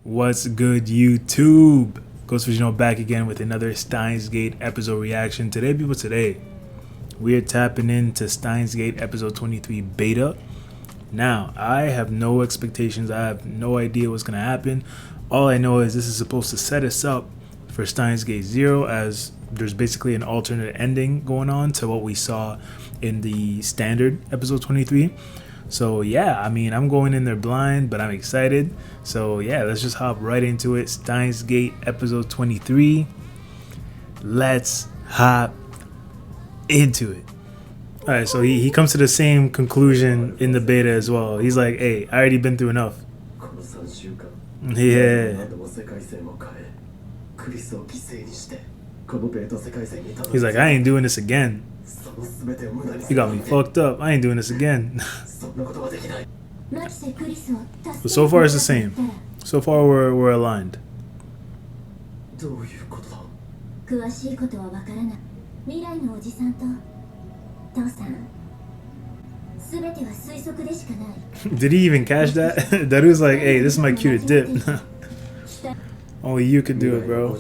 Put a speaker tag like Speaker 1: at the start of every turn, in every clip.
Speaker 1: What's good, YouTube? Ghost Vision back again with another Steins Gate episode reaction. Today, we are tapping into Steins Gate episode 23 beta. Now, I have no expectations. I have no idea what's going to happen. All I know is this is supposed to set us up for Steins Gate 0, as there's basically an alternate ending going on to what we saw in the standard episode 23. So yeah, I mean, I'm going in there blind, but I'm excited. So yeah, let's just hop right into it. Steins Gate episode 23. Let's hop into it. Alright, so he comes to the same conclusion in the beta as well. He's like, hey, I already been through enough. Yeah. He's like, I ain't doing this again. You got me fucked up. I ain't doing this again. But so far it's the same. So far we're aligned. Did he even catch that? Daru's like, hey, this is my cue to dip. Only you could do it, bro.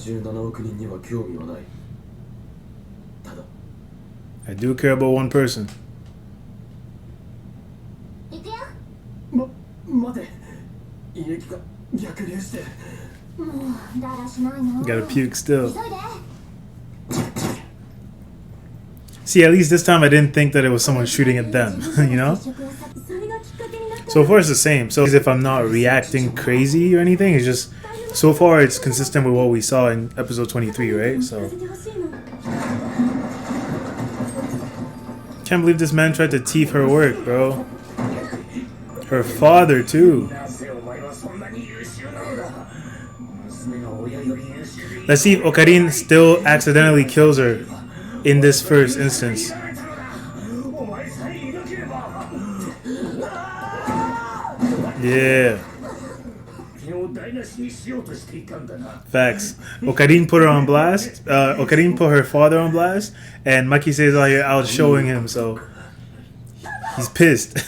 Speaker 1: I do care about one person. Gotta puke still. See, at least this time I didn't think that it was someone shooting at them, you know? So far it's the same. So if I'm not reacting crazy or anything, it's just, so far it's consistent with what we saw in episode 23, right? So can't believe this man tried to thief her work, bro. Her father too. Let's see if OKARIN still accidentally kills her in this first instance. Yeah. Facts. OKARIN put her on blast. OKARIN put her father on blast, and Maki says out here out showing him, so he's pissed.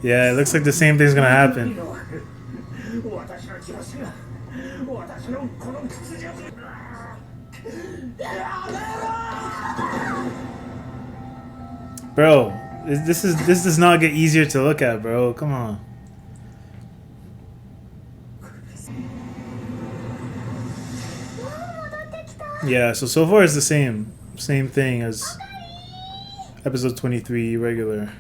Speaker 1: Yeah, it looks like the same thing's gonna happen. Bro, this does not get easier to look at, bro. Come on. Yeah, so far it's the same thing as episode 23 regular.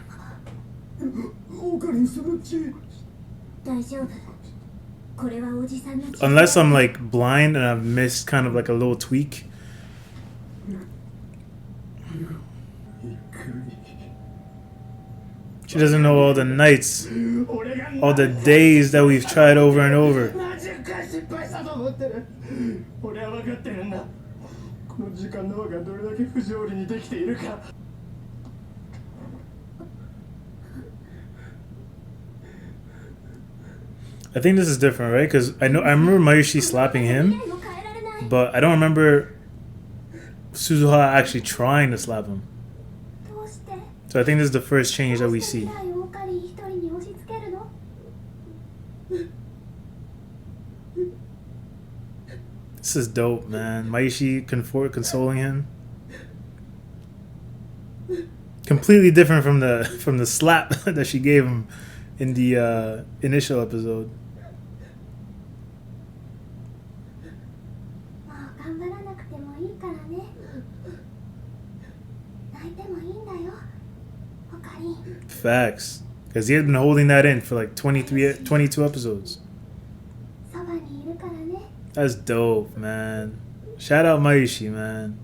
Speaker 1: Unless I'm like blind and I've missed kind of like a little tweak. She doesn't know all the nights, all the days that we've tried over and over. I think this is different, right? Because I remember Mayushi slapping him, but I don't remember Suzuha actually trying to slap him. So I think this is the first change that we see. This is dope, man. Mayushi consoling him. Completely different from the slap that she gave him in the initial episode. Facts. Because he had been holding that in for like 22 episodes. That's dope, man. Shout out Mayushi, man.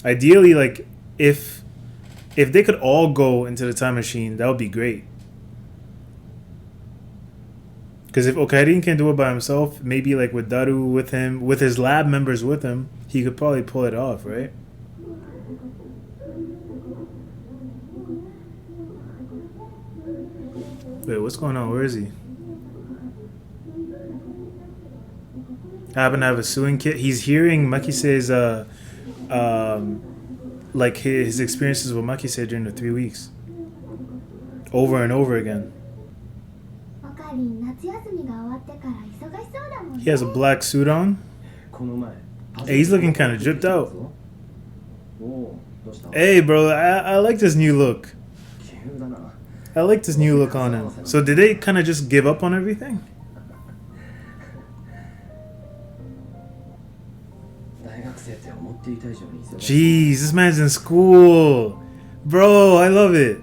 Speaker 1: Ideally, like, if they could all go into the time machine, that would be great. Because if OKARIN can do it by himself, maybe like with Daru with him, with his lab members with him, he could probably pull it off, right? Wait, what's going on? Where is he? I happen to have a suing kit. He's hearing Maki says like his experiences with Makise during the 3 weeks, over and over again. He has a black suit on. Hey, he's looking kind of dripped out. Hey, bro, I like this new look. I like this new look on him. So did they kind of just give up on everything? Jeez, this man's in school. Bro, I love it.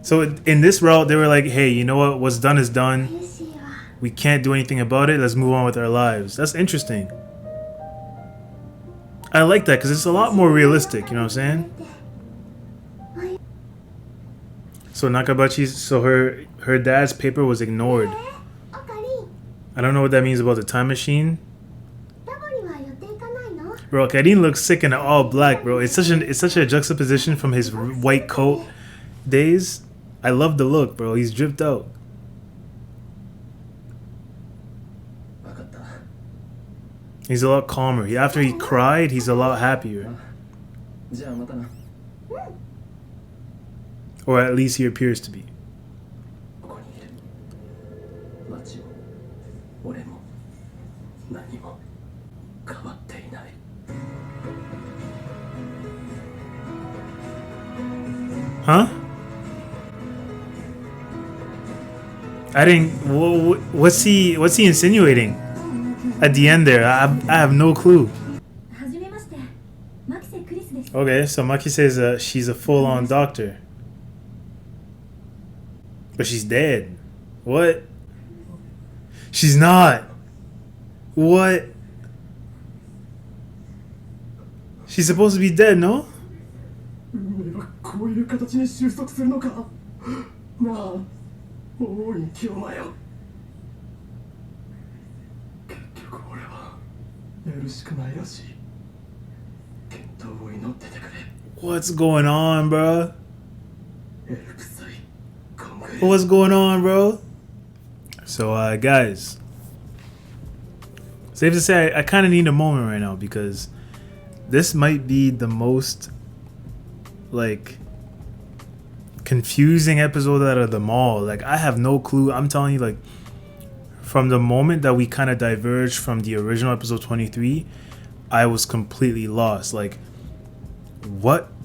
Speaker 1: So in this route, they were like, hey, you know what? What's done is done. We can't do anything about it. Let's move on with our lives. That's interesting. I like that because it's a lot more realistic. You know what I'm saying? So Nakabachi's, so her dad's paper was ignored. I don't know what that means about the time machine. Bro, OKARIN looks sick in all black, bro. It's such a juxtaposition from his white coat days. I love the look, bro. He's dripped out. He's a lot calmer. After he cried, he's a lot happier. Or at least he appears to be. Huh? I didn't. What's he insinuating? At the end there, I have no clue. Okay, so Maki says she's a full-on doctor. But she's dead. What? She's not. What? She's supposed to be dead, no? What's going on, bro? What's going on, bro? So, guys, safe to say, I kind of need a moment right now because this might be the most, like, confusing episode out of them all. Like, I have no clue. I'm telling you, like, from the moment that we kind of diverged from the original episode 23, I was completely lost. Like,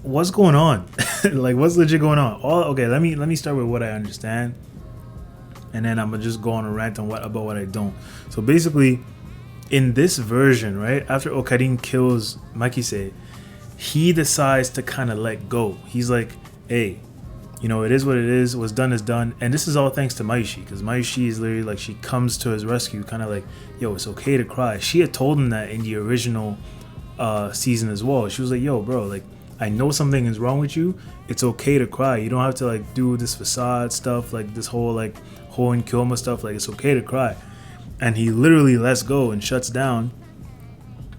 Speaker 1: what's going on? Like, what's legit going on? Okay, let me start with what I understand, and then I'm gonna just go on a rant on about what I don't. So basically, in this version, right after OKARIN kills Makise, he decides to kind of let go. He's like, hey, you know, it is what it is. What's done is done. And this is all thanks to Maishi, because Maishi is literally like, she comes to his rescue, kind of like, yo, it's okay to cry. She had told him that in the original season as well. She was like, yo, bro, like, I know something is wrong with you. It's okay to cry. You don't have to like do this facade stuff, like this whole like Hoen Kyoma stuff. Like, it's okay to cry. And he literally lets go and shuts down.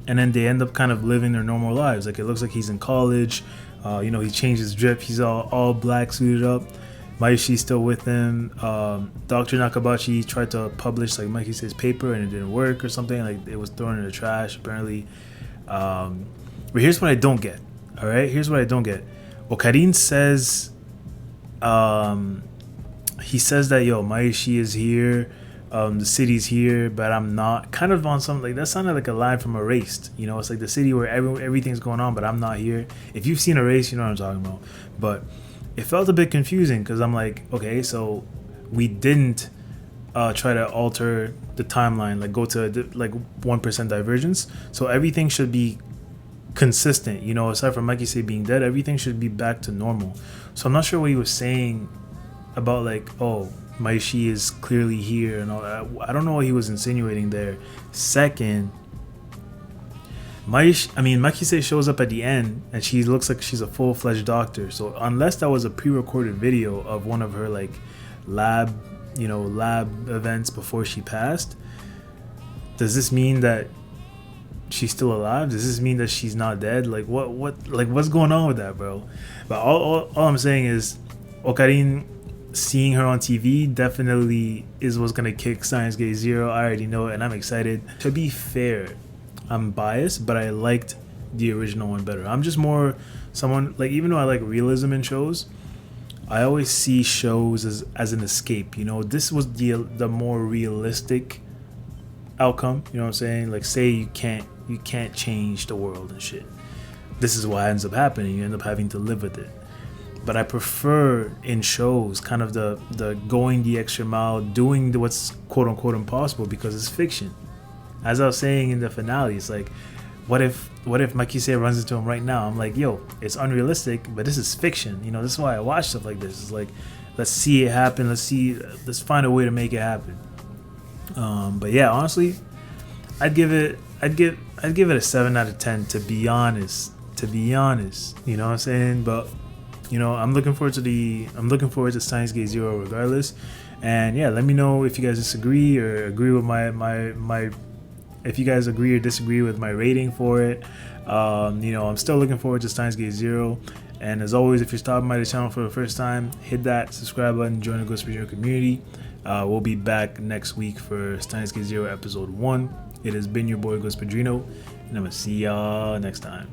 Speaker 1: And then they end up kind of living their normal lives. Like, it looks like he's in college. You know, he changed his drip. He's all black, suited up. Maishi's still with him. Dr. Nakabachi tried to publish, like Mikey says, paper, and it didn't work or something. Like, it was thrown in the trash, apparently. But here's what I don't get. All right? Here's what I don't get. OKARIN says, he says that, yo, Maishi is here. The city's here, but I'm not. Kind of on something like that sounded like a line from Erased. You know, it's like the city where everything's going on, but I'm not here. If you've seen Erased, you know what I'm talking about. But it felt a bit confusing because I'm like, okay, so we didn't try to alter the timeline, like go to like 1% divergence. So everything should be consistent. You know, aside from Mikey say being dead, everything should be back to normal. So I'm not sure what he was saying about like, oh, Maishi is clearly here and all that. I don't know what he was insinuating there. Second, Makise shows up at the end and she looks like she's a full-fledged doctor. So unless that was a pre-recorded video of one of her like lab events before she passed, does this mean that she's still alive? Does this mean that she's not dead? Like what's going on with that, bro? But all I'm saying is OKARIN seeing her on TV definitely is what's gonna kick Steins Gate 0. I already know it and I'm excited. To be fair, I'm biased, but I liked the original one better. I'm just more someone like, even though I like realism in shows, I always see shows as an escape. You know, this was the more realistic outcome. You know what I'm saying? Like, say you can't change the world and shit. This is what ends up happening. You end up having to live with it. But I prefer in shows kind of the going the extra mile, doing what's quote unquote impossible because it's fiction. As I was saying in the finale, it's like, what if Makise runs into him right now? I'm like, yo, it's unrealistic, but this is fiction. You know, this is why I watch stuff like this. It's like, let's see it happen. Let's find a way to make it happen. But yeah, honestly, I'd give it a 7 out of 10 to be honest. You know what I'm saying? But you know, I'm looking forward to Steins Gate 0 regardless. And yeah, let me know if you guys disagree or agree with my if you guys agree or disagree with my rating for it. You know, I'm still looking forward to Steins Gate 0. And as always, if you're stopping by the channel for the first time, hit that subscribe button, join the Ghost Padrino community. We'll be back next week for Steins Gate 0 episode 1. It has been your boy Ghost Padrino, and I'm gonna see y'all next time.